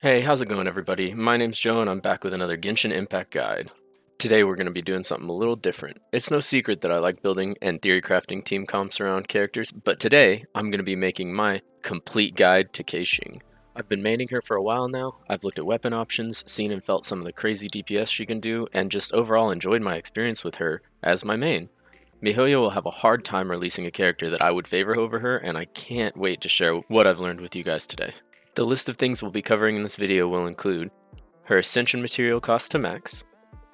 Hey, how's it going everybody? My name's Joe and I'm back with another Genshin Impact guide. Today we're going to be doing something a little different. It's no secret that I like building and theory crafting team comps around characters, but today I'm going to be making my complete guide to Keqing. I've been maining her for a while now. I've looked at weapon options, seen and felt some of the crazy DPS she can do, and just overall enjoyed my experience with her as my main. miHoYo will have a hard time releasing a character that I would favor over her, and I can't wait to share what I've learned with you guys today. The list of things we'll be covering in this video will include her Ascension material cost to max,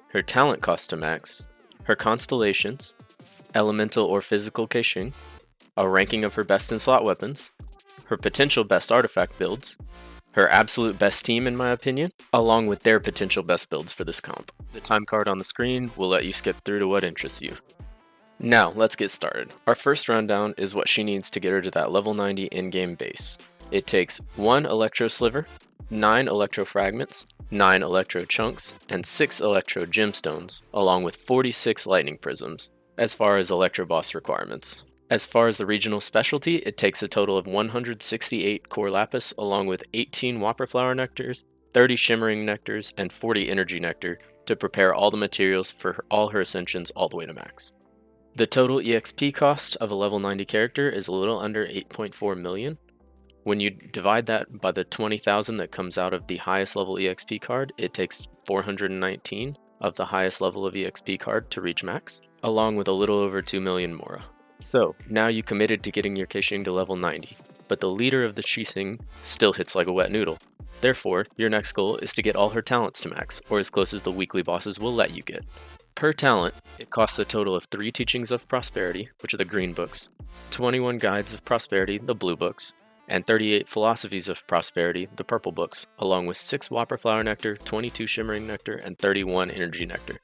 her talent cost to max, her constellations, elemental or physical Keqing, a ranking of her best in slot weapons, her potential best artifact builds, her absolute best team in my opinion, along with their potential best builds for this comp. The time card on the screen will let you skip through to what interests you. Now, let's get started. Our first rundown is what she needs to get her to that level 90 in-game base. It takes 1 Electro Sliver, 9 Electro Fragments, 9 Electro Chunks, and 6 Electro Gemstones, along with 46 Lightning Prisms, as far as Electro Boss requirements. As far as the regional specialty, it takes a total of 168 Core Lapis, along with 18 Whopper Flower Nectars, 30 Shimmering Nectars, and 40 Energy Nectar to prepare all the materials for all her Ascensions all the way to max. The total EXP cost of a level 90 character is a little under 8.4 million. When you divide that by the 20,000 that comes out of the highest level EXP card, it takes 419 of the highest level of EXP card to reach max, along with a little over 2 million Mora. So, now you committed to getting your Keqing to level 90, but the leader of the Keqing still hits like a wet noodle. Therefore, your next goal is to get all her talents to max, or as close as the weekly bosses will let you get. Per talent, it costs a total of 3 Teachings of Prosperity, which are the green books, 21 Guides of Prosperity, the blue books, and 38 Philosophies of Prosperity, the purple books, along with 6 Whopper Flower Nectar, 22 Shimmering Nectar, and 31 Energy Nectar.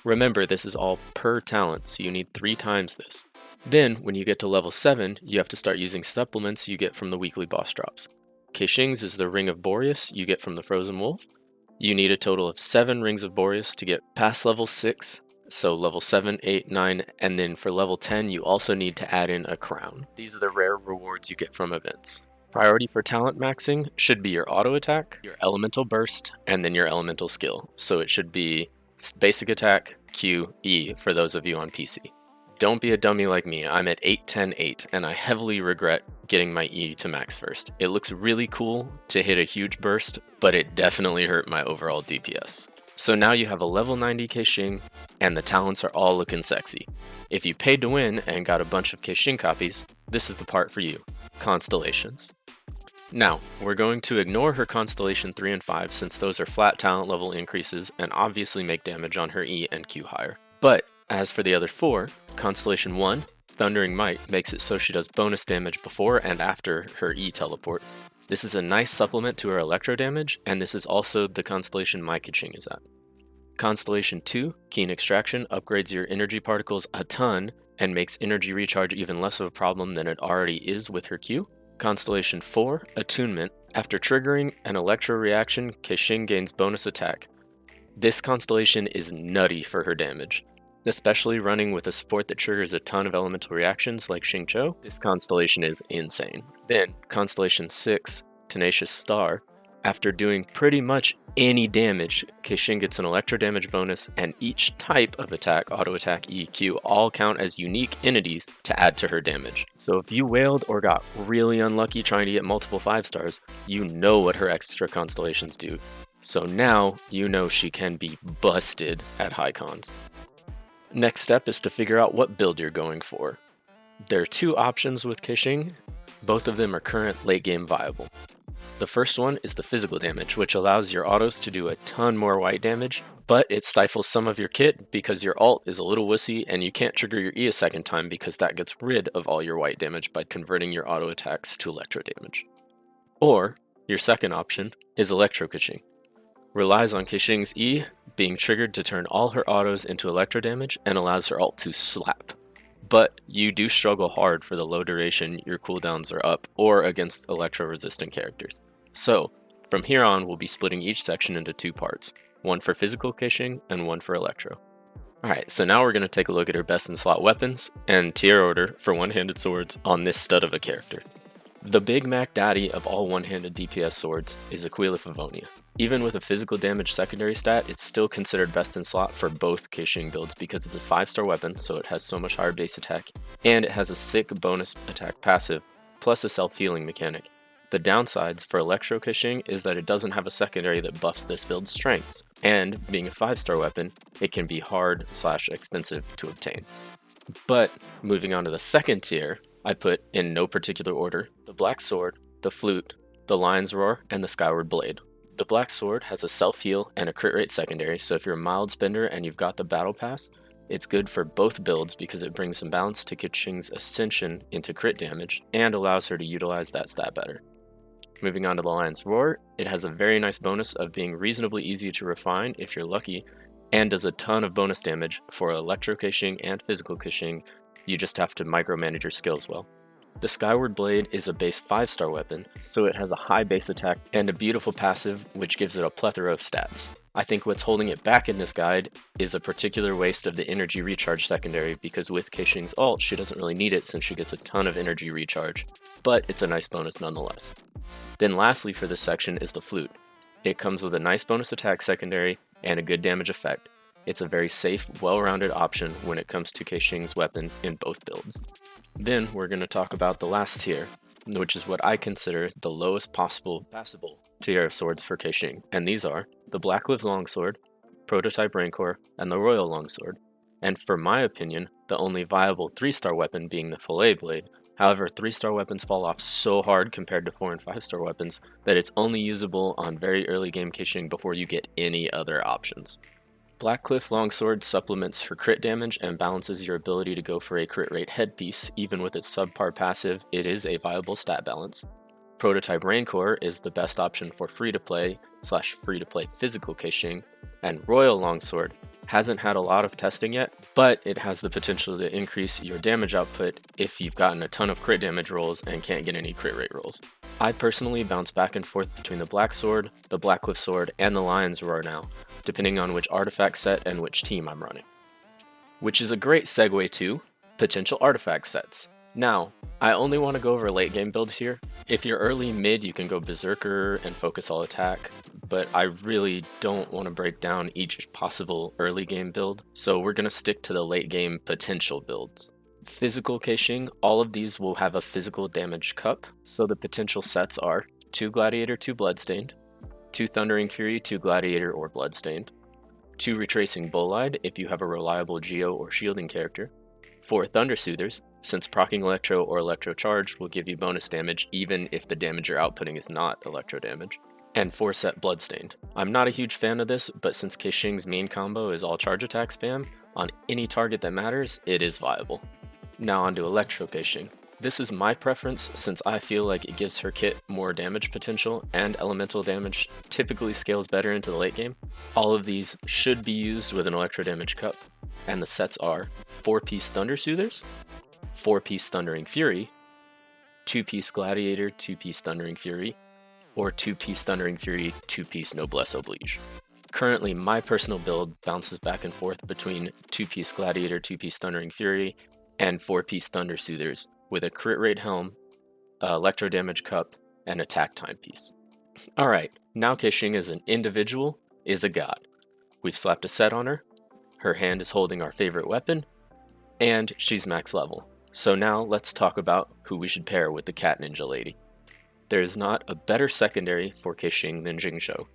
Remember, this is all per talent, so you need 3 times this. Then, when you get to level 7, you have to start using supplements you get from the weekly boss drops. Keqing's is the Ring of Boreas you get from the Frozen Wolf. You need a total of 7 Rings of Boreas to get past level 6, so level 7, 8, 9, and then for level 10 you also need to add in a crown. These are the rare rewards you get from events. Priority for talent maxing should be your auto attack, your elemental burst, and then your elemental skill. So it should be basic attack, Q, E for those of you on PC. Don't be a dummy like me. I'm at 8, 10, 8, and I heavily regret getting my E to max first. It looks really cool to hit a huge burst, but it definitely hurt my overall DPS. So now you have a level 90 Keqing, and the talents are all looking sexy. If you paid to win and got a bunch of Keqing copies, this is the part for you, Constellations. Now, we're going to ignore her Constellation 3 and 5 since those are flat talent level increases and obviously make damage on her E and Q higher. But, as for the other 4, Constellation 1, Thundering Might, makes it so she does bonus damage before and after her E teleport. This is a nice supplement to her electro damage, and this is also the constellation my Keqing is at. Constellation 2, Keen Extraction, upgrades your energy particles a ton and makes energy recharge even less of a problem than it already is with her Q. Constellation 4, Attunement, after triggering an electro reaction, Keqing gains bonus attack. This constellation is nutty for her damage. Especially running with a support that triggers a ton of elemental reactions like Xingqiu, this constellation is insane. Then, Constellation 6, Tenacious Star, after doing pretty much any damage, Keqing gets an electro damage bonus, and each type of attack, auto attack, EQ, all count as unique entities to add to her damage. So if you wailed or got really unlucky trying to get multiple 5 stars, you know what her extra constellations do. So now, you know she can be busted at high cons. Next step is to figure out what build you're going for. There are 2 options with Keqing. Both of them are current late game viable. The first one is the physical damage, which allows your autos to do a ton more white damage, but it stifles some of your kit because your ult is a little wussy and you can't trigger your E a second time because that gets rid of all your white damage by converting your auto attacks to electro damage. Or, your second option is Electro Keqing. Relies on Keqing's E being triggered to turn all her autos into electro damage and allows her ult to slap. But you do struggle hard for the low duration your cooldowns are up or against electro resistant characters. So, from here on we'll be splitting each section into 2 parts, one for physical Keqing and one for electro. Alright, so now we're going to take a look at her best in slot weapons and tier order for one-handed swords on this stud of a character. The Big Mac Daddy of all one-handed DPS swords is Aquila Favonia. Even with a physical damage secondary stat, it's still considered best in slot for both Keqing builds because it's a 5-star weapon, so it has so much higher base attack, and it has a sick bonus attack passive, plus a self-healing mechanic. The downsides for Electro Keqing is that it doesn't have a secondary that buffs this build's strengths, and being a 5-star weapon, it can be hard/expensive to obtain. But moving on to the second tier, I put, in no particular order, the Black Sword, the Flute, the Lion's Roar, and the Skyward Blade. The Black Sword has a self-heal and a crit rate secondary, so if you're a mild spender and you've got the Battle Pass, it's good for both builds because it brings some balance to Keqing's Ascension into crit damage and allows her to utilize that stat better. Moving on to the Lion's Roar, it has a very nice bonus of being reasonably easy to refine if you're lucky, and does a ton of bonus damage for Electro Keqing and Physical Keqing. You just have to micromanage your skills well. The Skyward Blade is a base 5-star weapon, so it has a high base attack and a beautiful passive which gives it a plethora of stats. I think what's holding it back in this guide is a particular waste of the energy recharge secondary because with Keqing's ult she doesn't really need it since she gets a ton of energy recharge, but it's a nice bonus nonetheless. Then lastly for this section is the Flute. It comes with a nice bonus attack secondary and a good damage effect. It's a very safe, well-rounded option when it comes to Keqing's weapon in both builds. Then we're going to talk about the last tier, which is what I consider the lowest possible passable tier of swords for Keqing, and these are the Blackcliff Longsword, Prototype Rancor, and the Royal Longsword, and for my opinion, the only viable 3-star weapon being the Fillet Blade. However, 3-star weapons fall off so hard compared to 4 and 5-star weapons that it's only usable on very early game Keqing before you get any other options. Blackcliff Longsword supplements her crit damage and balances your ability to go for a crit rate headpiece. Even with its subpar passive, it is a viable stat balance. Prototype Rancor is the best option for free-to-play physical Keqing, and Royal Longsword hasn't had a lot of testing yet, but it has the potential to increase your damage output if you've gotten a ton of crit damage rolls and can't get any crit rate rolls. I personally bounce back and forth between the Black Sword, the Blackcliff Sword, and the Lion's Roar now, depending on which artifact set and which team I'm running. Which is a great segue to potential artifact sets. Now, I only want to go over late game builds here. If you're early mid, you can go Berserker and focus all attack, but I really don't want to break down each possible early game build, so we're going to stick to the late game potential builds. Physical Keqing, all of these will have a physical damage cup, so the potential sets are 2 Gladiator, 2 Bloodstained, 2 Thundering Fury, 2 Gladiator or Bloodstained, 2 Retracing Bolide if you have a reliable Geo or shielding character, 4 Thunder Soothers, since proccing Electro or Electro Charge will give you bonus damage even if the damage you're outputting is not Electro damage, and 4 set Bloodstained. I'm not a huge fan of this, but since Keqing's main combo is all charge attack spam, on any target that matters, it is viable. Now on to Electro Keqing. This is my preference since I feel like it gives her kit more damage potential and elemental damage typically scales better into the late game. All of these should be used with an Electro damage cup, and the sets are 4-piece Thunder Soothers, 4-piece Thundering Fury, 2-piece Gladiator, 2-piece Thundering Fury, or 2-piece Thundering Fury, 2-piece Noblesse Oblige. Currently, my personal build bounces back and forth between 2-piece Gladiator, 2-piece Thundering Fury, and 4-piece Thunder Soothers, with a crit rate helm, electro damage cup, and attack timepiece. Alright, now Keqing as an individual is a god. We've slapped a set on her, her hand is holding our favorite weapon, and she's max level. So now let's talk about who we should pair with the Cat Ninja Lady. There is not a better secondary for Keqing than Jingzhou.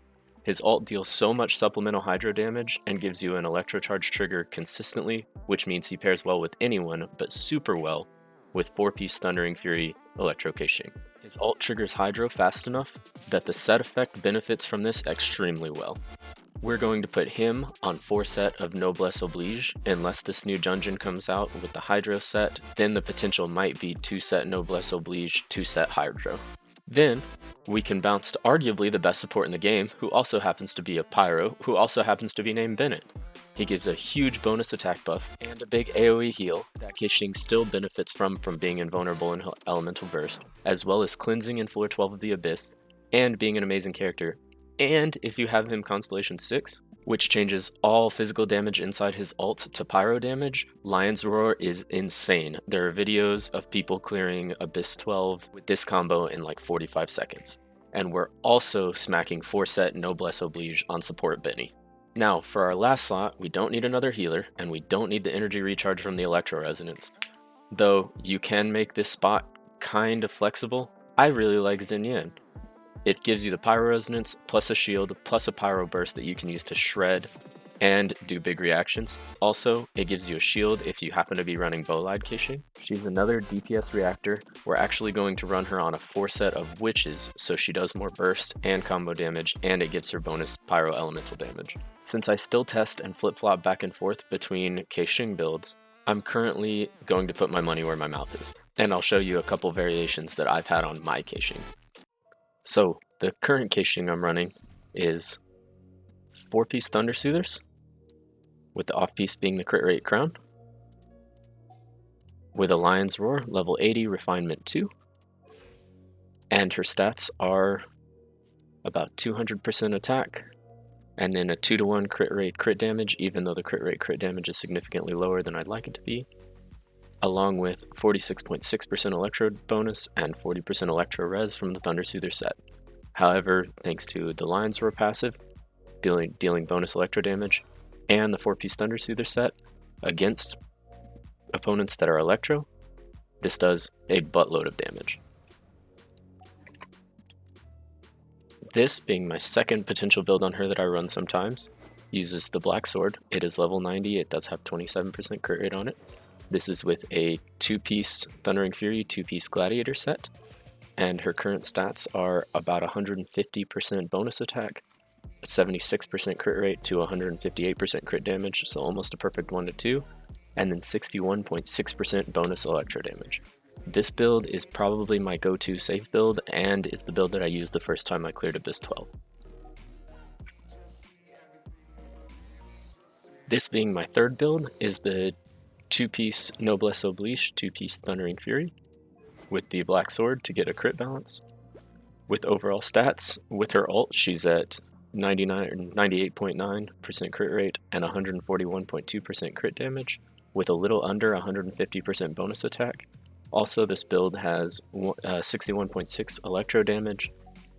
His ult deals so much supplemental hydro damage and gives you an electro charge trigger consistently, which means he pairs well with anyone, but super well with 4-piece Thundering Fury Electro Keqing. His ult triggers hydro fast enough that the set effect benefits from this extremely well. We're going to put him on 4 set of Noblesse Oblige. Unless this new dungeon comes out with the Hydro set, then the potential might be 2 set Noblesse Oblige, 2 set Hydro. Then, we can bounce to arguably the best support in the game, who also happens to be a Pyro, who also happens to be named Bennett. He gives a huge bonus attack buff and a big AoE heal that Keqing still benefits from being invulnerable in Elemental Burst, as well as cleansing in floor 12 of the Abyss, and being an amazing character. And if you have him Constellation 6, which changes all physical damage inside his ult to pyro damage. Lion's Roar is insane. There are videos of people clearing a BiS 12 with this combo in like 45 seconds. And we're also smacking 4-set Noblesse Oblige on support Benny. Now, for our last slot, we don't need another healer, and we don't need the energy recharge from the Electro Resonance. Though, you can make this spot kind of flexible. I really like Xinyan. It gives you the Pyro Resonance, plus a shield, plus a Pyro Burst that you can use to shred and do big reactions. Also, it gives you a shield if you happen to be running Bolide Keqing. She's another DPS reactor. We're actually going to run her on a 4-set of Witches, so she does more burst and combo damage, and it gives her bonus Pyro Elemental damage. Since I still test and flip-flop back and forth between Keqing builds, I'm currently going to put my money where my mouth is, and I'll show you a couple variations that I've had on my Keqing. So, the current Keqing I'm running is 4-piece Thunder Soothers, with the off-piece being the crit rate crown, with a Lion's Roar, level 80, refinement 2, and her stats are about 200% attack, and then a 2-to-1 crit rate crit damage, even though the crit rate crit damage is significantly lower than I'd like it to be, along with 46.6% Electro bonus and 40% Electro res from the Thunder Soother set. However, thanks to the Lion's Roar passive, dealing bonus Electro damage, and the 4-piece Thunder Soother set against opponents that are Electro, this does a buttload of damage. This, being my second potential build on her that I run sometimes, uses the Black Sword. It is level 90, it does have 27% crit rate on it. This is with a 2-piece Thundering Fury, 2-piece Gladiator set, and her current stats are about 150% bonus attack, 76% crit rate to 158% crit damage, so almost a perfect 1-to-2, and then 61.6% bonus Electro damage. This build is probably my go-to safe build, and is the build that I used the first time I cleared a BiS 12. This being my third build is the 2-piece Noblesse Oblige, 2-piece Thundering Fury, with the Black Sword to get a crit balance. With overall stats, with her ult, she's at 98.9% crit rate and 141.2% crit damage, with a little under 150% bonus attack. Also, this build has 61.6 Electro damage,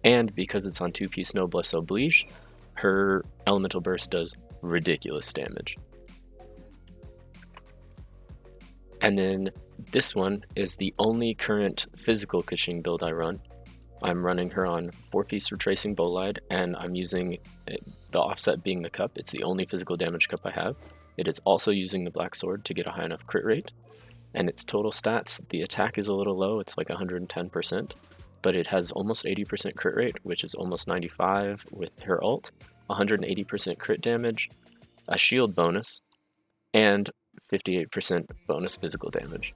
and because it's on 2-piece Noblesse Oblige, her Elemental Burst does ridiculous damage. And then this one is the only current physical Keqing build I run. I'm running her on 4-piece Retracing Bolide, and I'm using the offset being the cup. It's the only physical damage cup I have. It is also using the Black Sword to get a high enough crit rate. And its total stats, the attack is a little low, it's like 110%, but it has almost 80% crit rate, which is almost 95 with her ult, 180% crit damage, a shield bonus, and 58% bonus physical damage.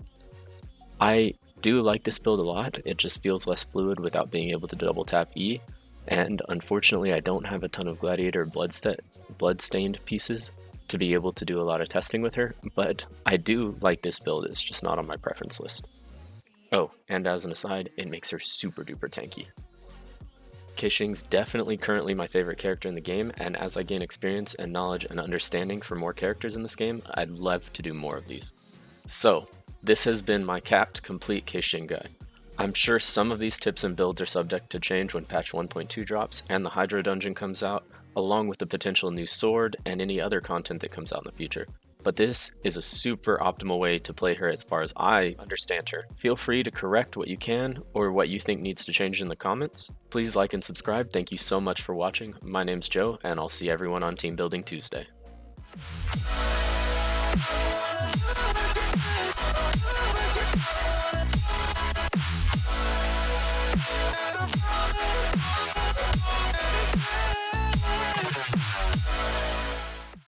I do like this build a lot. It just feels less fluid without being able to double tap E, and unfortunately I don't have a ton of Gladiator bloodstained pieces to be able to do a lot of testing with her, but I do like this build. It's just not on my preference list. Oh, and as an aside, it makes her super duper tanky. Keqing's definitely currently my favorite character in the game, and as I gain experience and knowledge and understanding for more characters in this game, I'd love to do more of these. So, this has been my capped complete Keqing guide. I'm sure some of these tips and builds are subject to change when patch 1.2 drops and the Hydro Dungeon comes out, along with the potential new sword and any other content that comes out in the future. But this is a super optimal way to play her as far as I understand her. Feel free to correct what you can or what you think needs to change in the comments. Please like and subscribe. Thank you so much for watching. My name's Joe, and I'll see everyone on Team Building Tuesday.